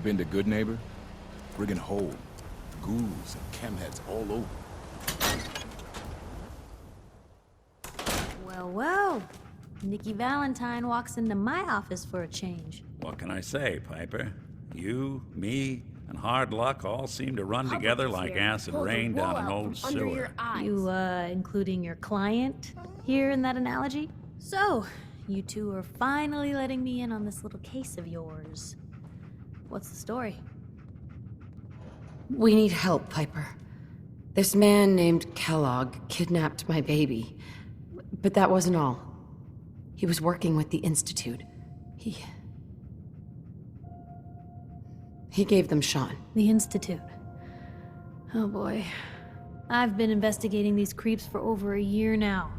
been to Good Neighbor? Friggin' hole. Ghouls and chemheads all over. Well, well. Nikki Valentine walks into my office for a change. What can I say, Piper? You, me, and hard luck all seem to run together like acid rain down an old sewer. You, including your client here in that analogy? So, you two are finally letting me in on this little case of yours. What's the story? We need help, Piper. This man named Kellogg kidnapped my baby. But that wasn't all. He was working with the Institute. He gave them Sean. The Institute. Oh boy. I've been investigating these creeps for over a year now.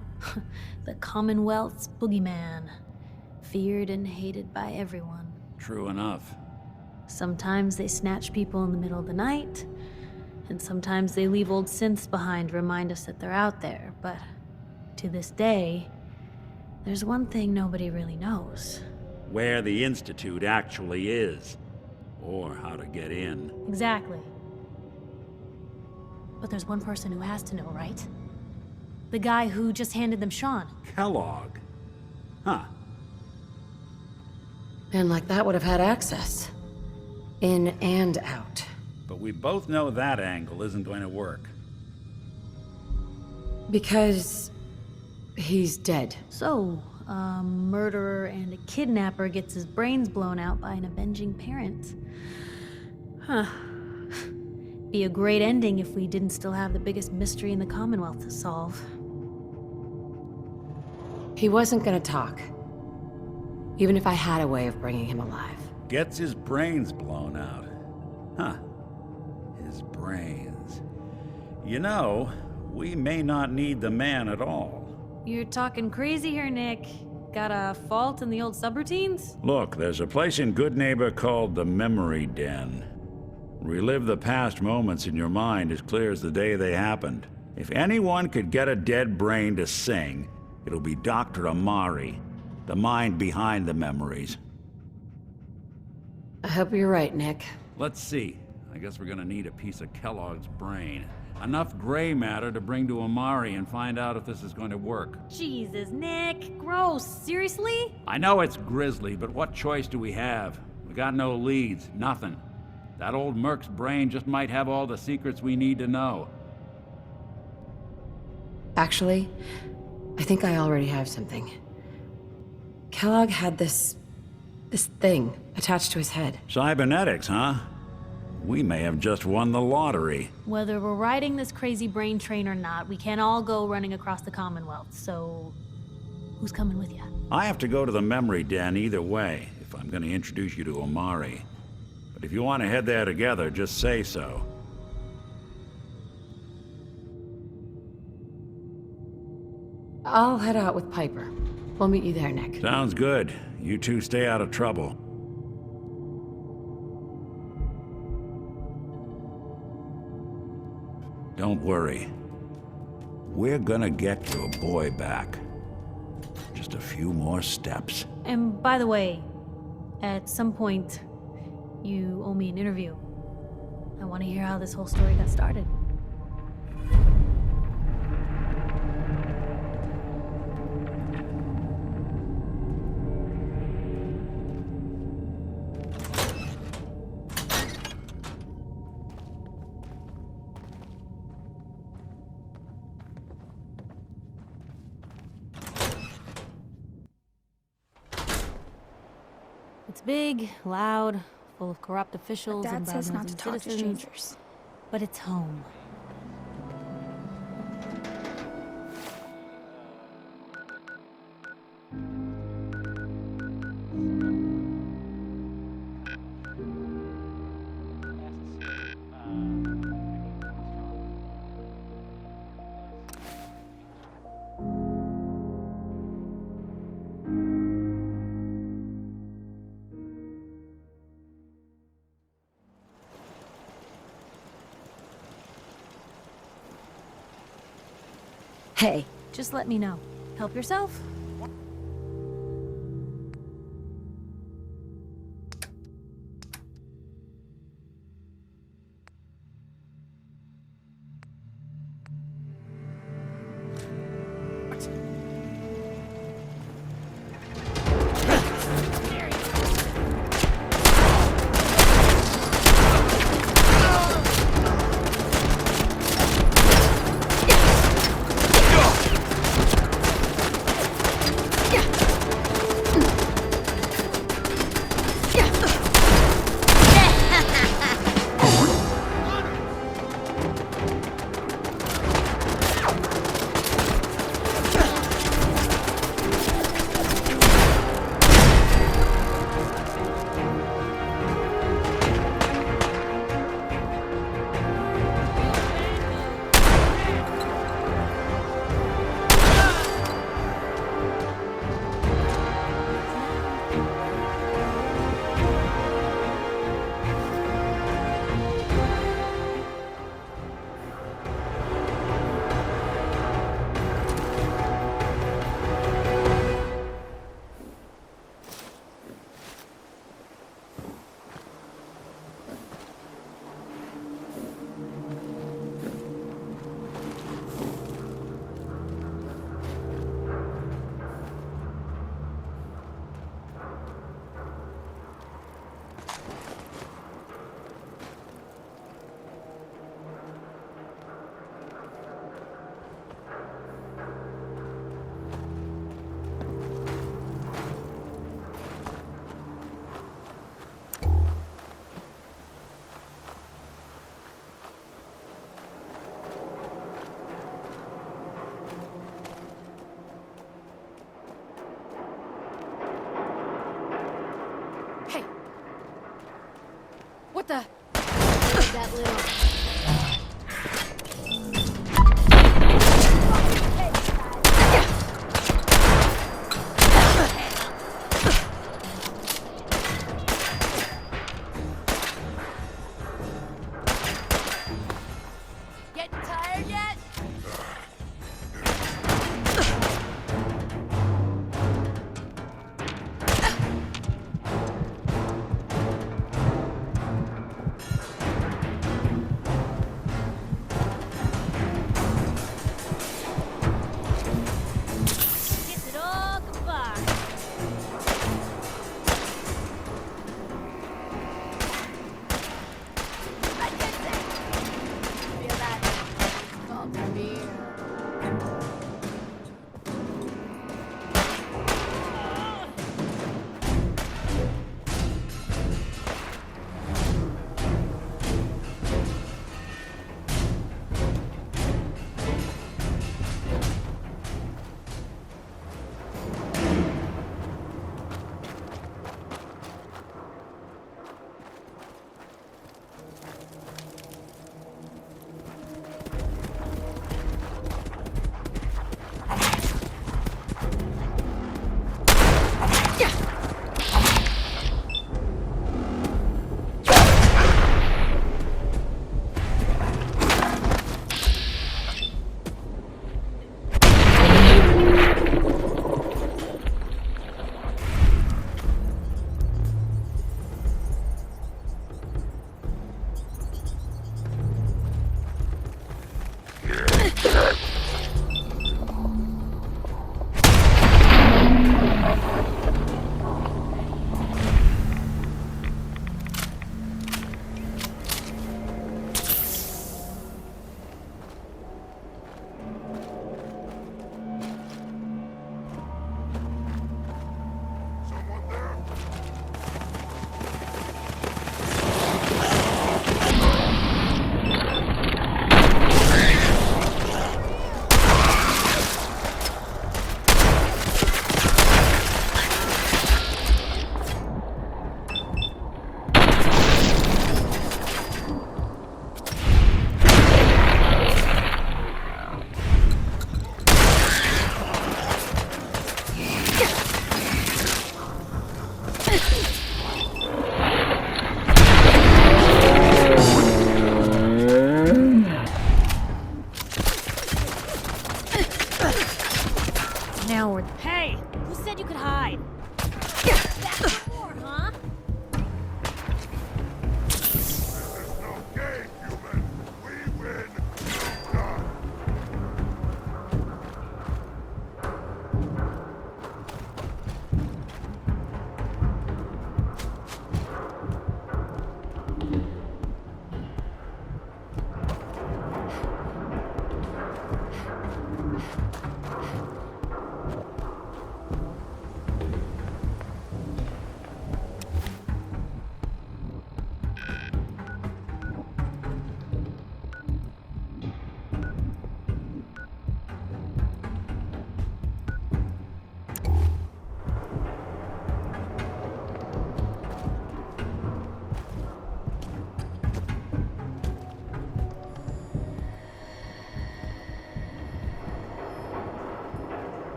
The Commonwealth's boogeyman. Feared and hated by everyone. True enough. Sometimes they snatch people in the middle of the night, and sometimes they leave old synths behind to remind us that they're out there, but to this day, there's one thing nobody really knows. Where the Institute actually is. Or how to get in. Exactly. But there's one person who has to know, right? The guy who just handed them Sean. Kellogg. Huh. Man like that would have had access. In and out. But we both know that angle isn't going to work. Because he's dead. So, a murderer and a kidnapper gets his brains blown out by an avenging parent. Huh. Be a great ending if we didn't still have the biggest mystery in the Commonwealth to solve. He wasn't gonna talk. Even if I had a way of bringing him alive. Gets his brains blown out. Huh. His brains. You know, we may not need the man at all. You're talking crazy here, Nick. Got a fault in the old subroutines? Look, there's a place in Good Neighbor called the Memory Den. Relive the past moments in your mind as clear as the day they happened. If anyone could get a dead brain to sing, it'll be Dr. Amari, the mind behind the memories. I hope you're right, Nick. Let's see. I guess we're gonna need a piece of Kellogg's brain. Enough gray matter to bring to Amari and find out if this is going to work. Jesus, Nick. Gross. Seriously? I know it's grisly, but what choice do we have? We got no leads, nothing. That old Merc's brain just might have all the secrets we need to know. Actually, I think I already have something. Kellogg had this thing attached to his head. Cybernetics, huh? We may have just won the lottery. Whether we're riding this crazy brain train or not, we can't all go running across the Commonwealth, so who's coming with you? I have to go to the Memory Den either way, if I'm gonna introduce you to Amari. But if you want to head there together, just say so. I'll head out with Piper. We'll meet you there, Nick. Sounds good. You two stay out of trouble. Don't worry. We're gonna get your boy back. Just a few more steps. And by the way, at some point, you owe me an interview. I want to hear how this whole story got started. It's big, loud, full of corrupt officials and Dad says not to bad-nosing talk to citizens, strangers. but it's home. Hey. Just let me know. Help yourself. What the? That little. Getting tired yet?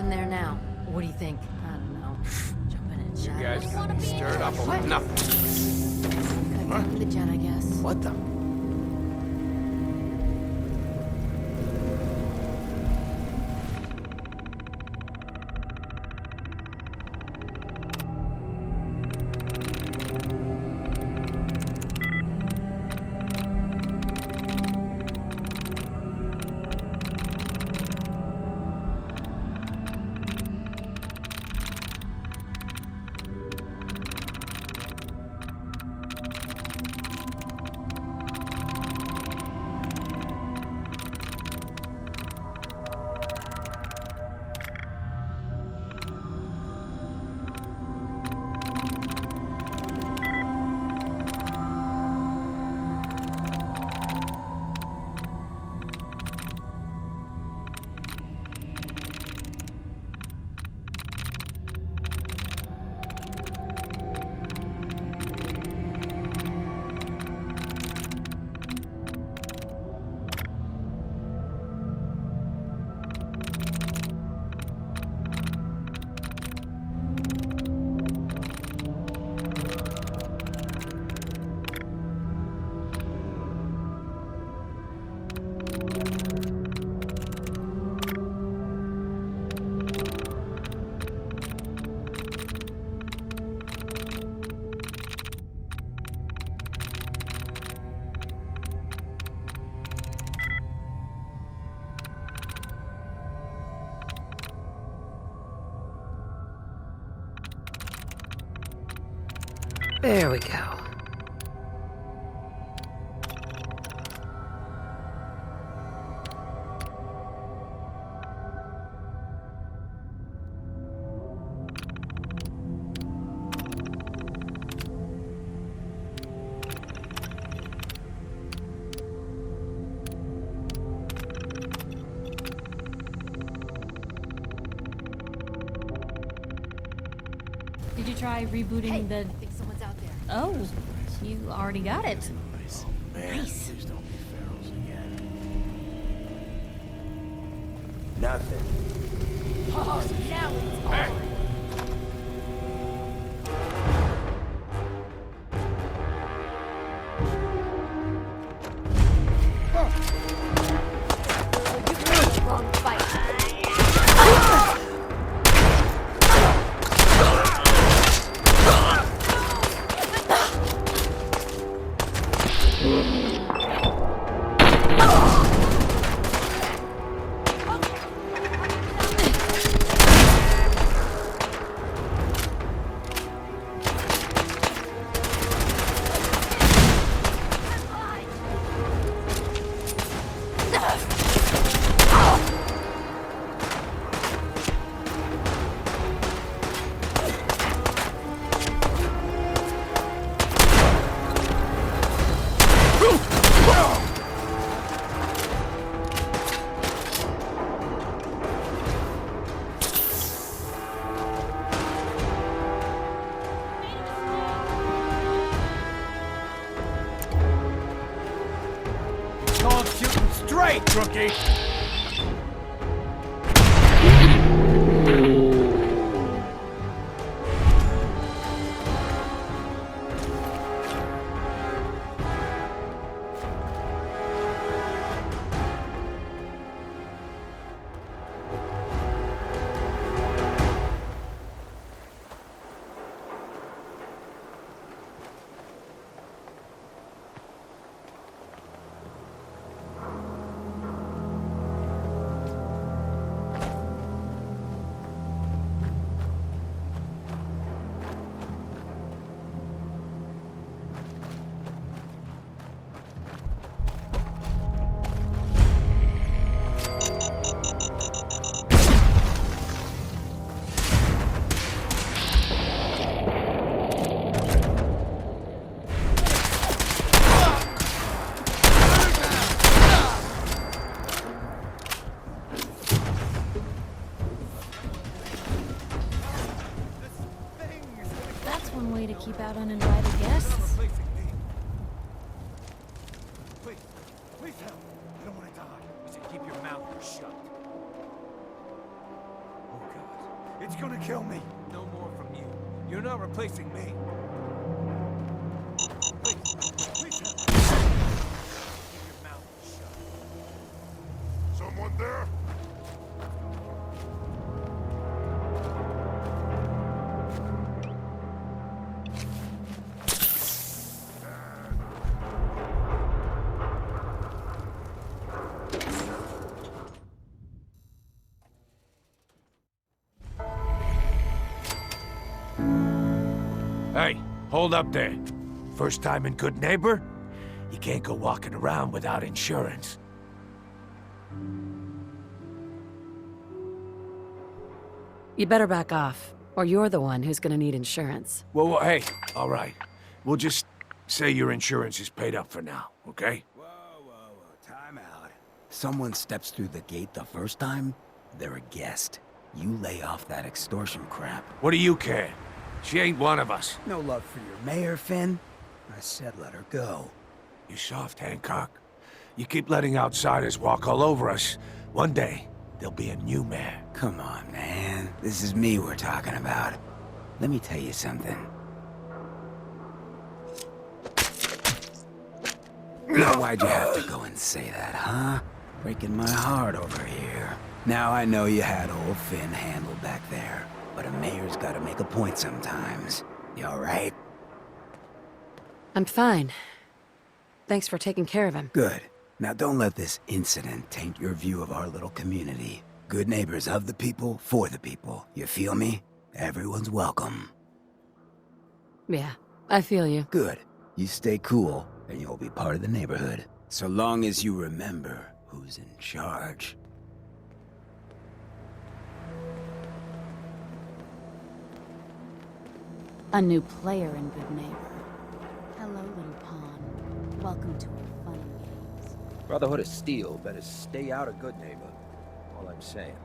in there now. What do you think? I don't know. Jumping in You shadows. guys got me stirred up over nothing. Huh? The gen, I guess. What the? There we go. Did you try rebooting the... I think someone's out there. Oh, you already got it. Man, Nice. please don't be ferals again. Nothing. Oh, now it's on. You picked the wrong fight. Don't shoot him straight, rookie! That's one way to keep out uninvited guests. Please, please help. I don't want to die. I said keep your mouth shut. Oh, God. It's gonna kill me. No more from you. You're not replacing me. Please help. Keep your mouth shut. Someone there? Hey, hold up there. First time in Good Neighbor? You can't go walking around without insurance. You better back off, or you're the one who's gonna need insurance. Well, hey, all right. We'll just say your insurance is paid up for now, okay? Whoa, whoa, whoa, time out. Someone steps through the gate the first time, they're a guest. You lay off that extortion crap. What do you care? She ain't one of us. No love for your mayor, Finn? I said let her go. You soft, Hancock. You keep letting outsiders walk all over us. One day, there'll be a new mayor. Come on, man. This is me we're talking about. Let me tell you something. Now, why'd you have to go and say that, huh? Breaking my heart over here. Now I know you had old Finn handled back there, but a mayor's gotta make a point sometimes. You alright? I'm fine. Thanks for taking care of him. Good. Now don't let this incident taint your view of our little community. Good neighbors of the people, for the people. You feel me? Everyone's welcome. Yeah, I feel you. Good. You stay cool, and you'll be part of the neighborhood. So long as you remember who's in charge. A new player in Good Neighbor. Hello, little pawn. Welcome to our fun and games. Brotherhood of Steel better stay out of Good Neighbor. All I'm saying.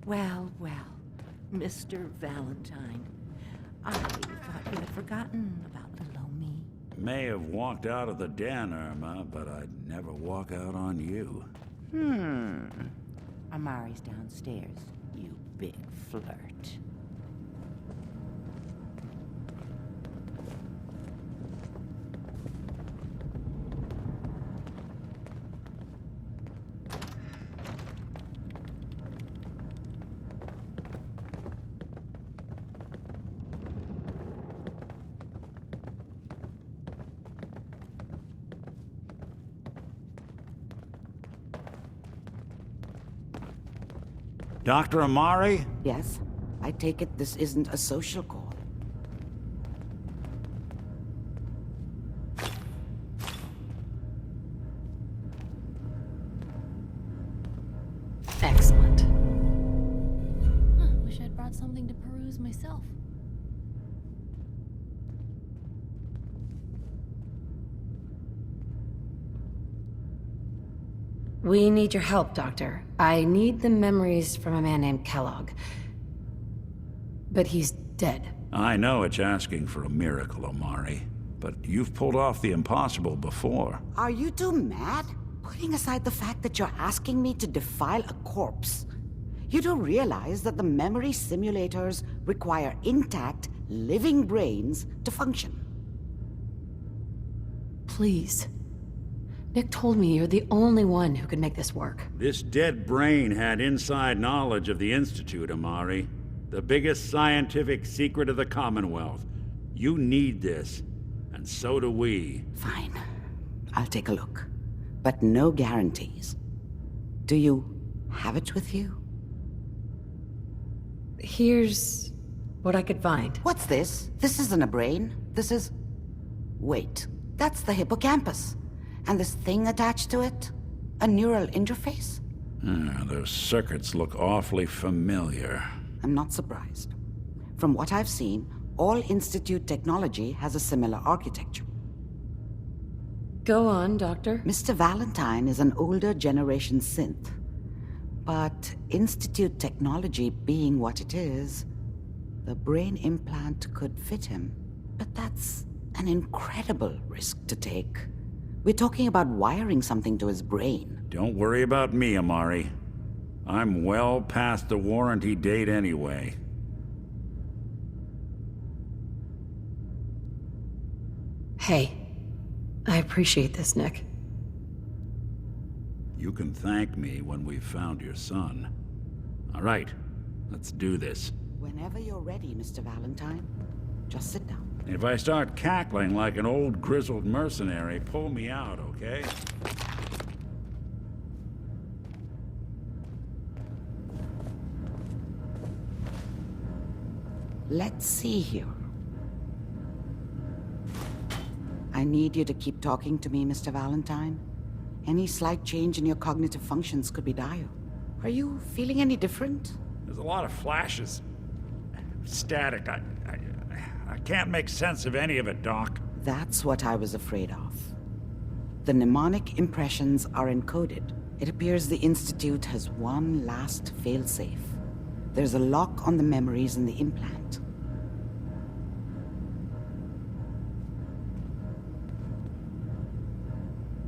Well, well, Mr. Valentine. I thought you had forgotten about little old me. May have walked out of the den, Irma, but I'd never walk out on you. Amari's downstairs, you big flirt. Dr. Amari? Yes? I take it this isn't a social call. Excellent. Wish I'd brought something to peruse myself. We need your help, Doctor. I need the memories from a man named Kellogg. But he's dead. I know it's asking for a miracle, Amari, but you've pulled off the impossible before. Are you two mad? Putting aside the fact that you're asking me to defile a corpse, you do realize that the memory simulators require intact, living brains to function. Please. Nick told me you're the only one who can make this work. This dead brain had inside knowledge of the Institute, Amari. The biggest scientific secret of the Commonwealth. You need this, and so do we. Fine. I'll take a look. But no guarantees. Do you have it with you? Here's what I could find. What's this? This isn't a brain. This is... Wait. That's the hippocampus. And this thing attached to it? A neural interface? Those circuits look awfully familiar. I'm not surprised. From what I've seen, all Institute technology has a similar architecture. Go on, Doctor. Mr. Valentine is an older generation synth. But Institute technology being what it is, the brain implant could fit him. But that's an incredible risk to take. We're talking about wiring something to his brain. Don't worry about me, Amari. I'm well past the warranty date anyway. Hey, I appreciate this, Nick. You can thank me when we've found your son. All right, let's do this. Whenever you're ready, Mr. Valentine, just sit down. If I start cackling like an old grizzled mercenary, pull me out, okay? Let's see here. I need you to keep talking to me, Mr. Valentine. Any slight change in your cognitive functions could be dire. Are you feeling any different? There's a lot of flashes. Static. I can't make sense of any of it, Doc. That's what I was afraid of. The mnemonic impressions are encoded. It appears the Institute has one last failsafe. There's a lock on the memories in the implant.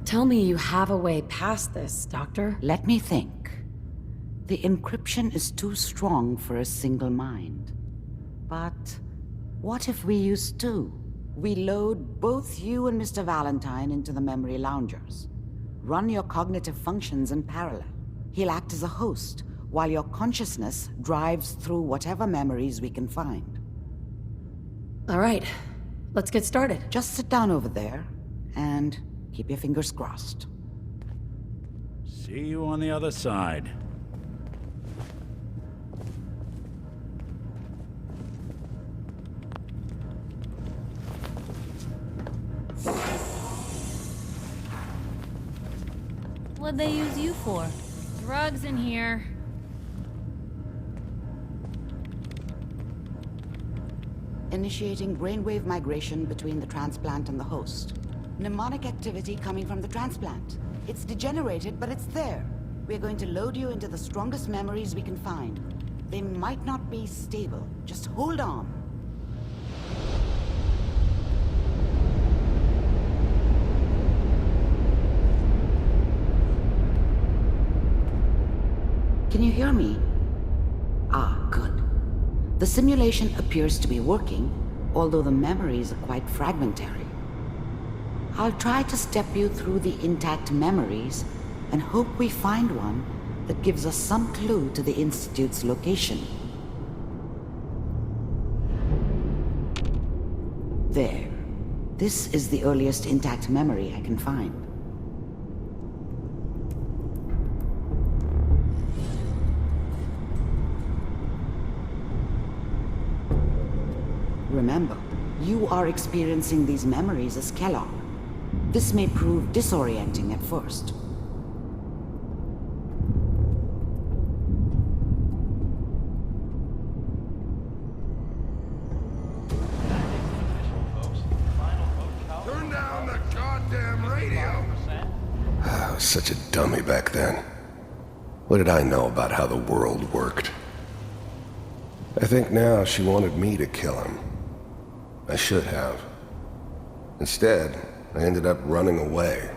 Tell me you have a way past this, Doctor. Let me think. The encryption is too strong for a single mind. But what if we use two? We load both you and Mr. Valentine into the memory loungers. Run your cognitive functions in parallel. He'll act as a host, while your consciousness drives through whatever memories we can find. All right, let's get started. Just sit down over there, and keep your fingers crossed. See you on the other side. What'd they use you for? Drugs in here. Initiating brainwave migration between the transplant and the host. Mnemonic activity coming from the transplant. It's degenerated, but it's there. We're going to load you into the strongest memories we can find. They might not be stable. Just hold on. Can you hear me? Ah, good. The simulation appears to be working, although the memories are quite fragmentary. I'll try to step you through the intact memories and hope we find one that gives us some clue to the Institute's location. There. This is the earliest intact memory I can find. Remember, you are experiencing these memories as Kellogg. This may prove disorienting at first. Turn down the goddamn radio! I was such a dummy back then. What did I know about how the world worked? I think now she wanted me to kill him. I should have. Instead, I ended up running away.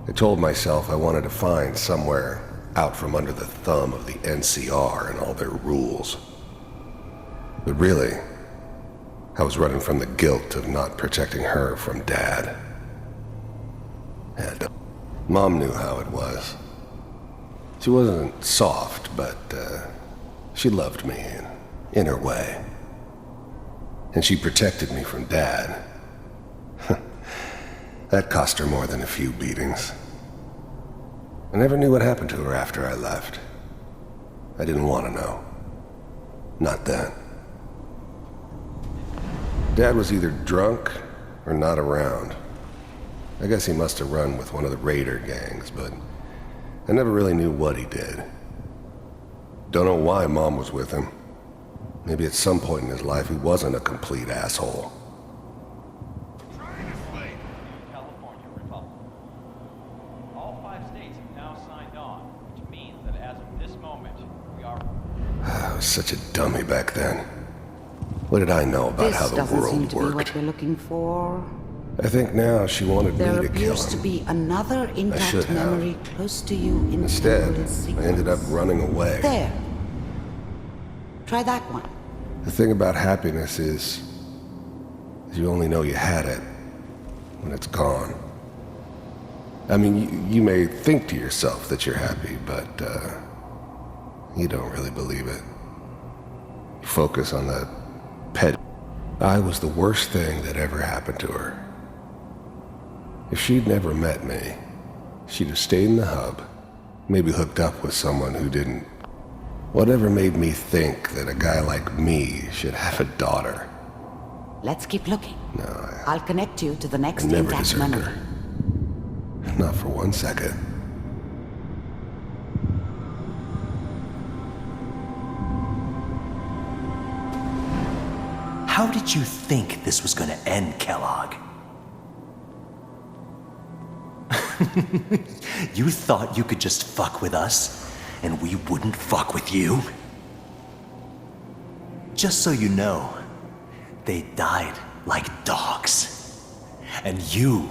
I told myself I wanted to find somewhere out from under the thumb of the NCR and all their rules. But really, I was running from the guilt of not protecting her from Dad. And Mom knew how it was. She wasn't soft, but she loved me in her way. And she protected me from Dad. That cost her more than a few beatings. I never knew what happened to her after I left. I didn't want to know. Not then. Dad was either drunk or not around. I guess he must have run with one of the raider gangs, but I never really knew what he did. Don't know why Mom was with him. Maybe at some point in his life he wasn't a complete asshole. such a dummy back then. What did I know about how the This doesn't seem world to be what worked? we're looking for. I think now she wanted There me to kill appears to him. be another should intact have. memory close to you in Instead, temporal I ended up sequence. running away. There. Try that one. The thing about happiness is you only know you had it when it's gone. I mean, you may think to yourself that you're happy, but you don't really believe it. You focus on that pet. I was the worst thing that ever happened to her. If she'd never met me, she'd have stayed in the hub, maybe hooked up with someone who didn't. Whatever made me think that a guy like me should have a daughter? Let's keep looking. No, I'll connect you to the I next never intact deserved memory. her. Not for 1 second. How did you think this was gonna end, Kellogg? You thought you could just fuck with us, and we wouldn't fuck with you? Just so you know, they died like dogs. And you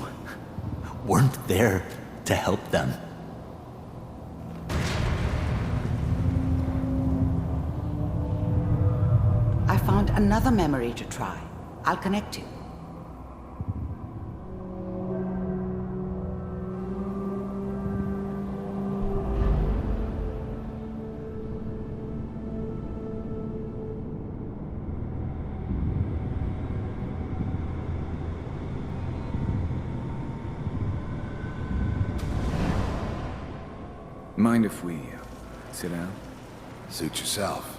weren't there to help them. I found another memory to try. I'll connect you. Mind if we sit down? Suit yourself.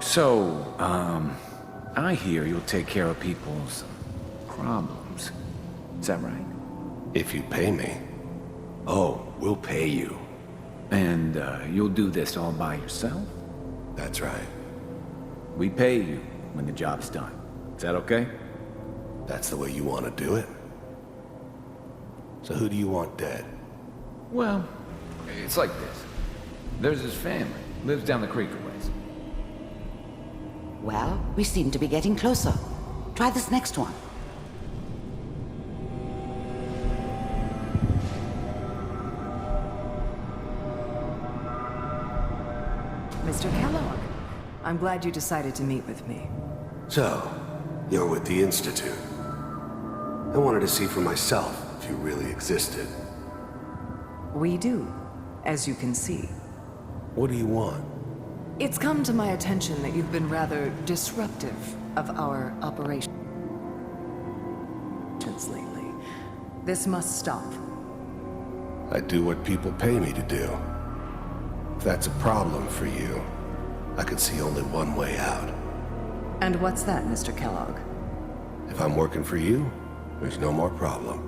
So, I hear you'll take care of people's problems. Is that right? If you pay me. Oh, we'll pay you. And you'll do this all by yourself? That's right. We pay you when the job's done. Is that okay? That's the way you want to do it? So who do you want dead? Well, it's like this. There's his family. Lives down the creek a ways. Well, we seem to be getting closer. Try this next one. Mr. Kellogg, I'm glad you decided to meet with me. So, you're with the Institute. I wanted to see for myself if you really existed. We do, as you can see. What do you want? It's come to my attention that you've been rather disruptive of our operations lately. This must stop. I do what people pay me to do. If that's a problem for you, I could see only one way out. And what's that, Mr. Kellogg? If I'm working for you, there's no more problem.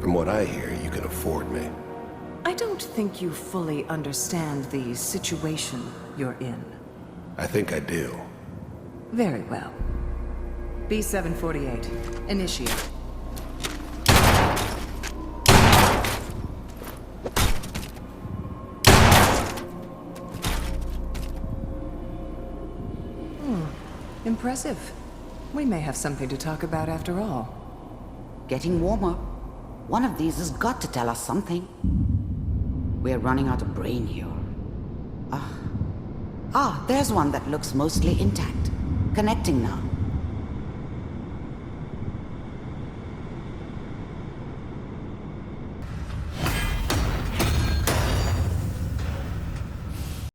From what I hear, you can afford me. I don't think you fully understand the situation you're in. I think I do. Very well. B-748, initiate. Impressive. We may have something to talk about after all. Getting warmer. One of these has got to tell us something. We're running out of brain here. There's one that looks mostly intact. Connecting now.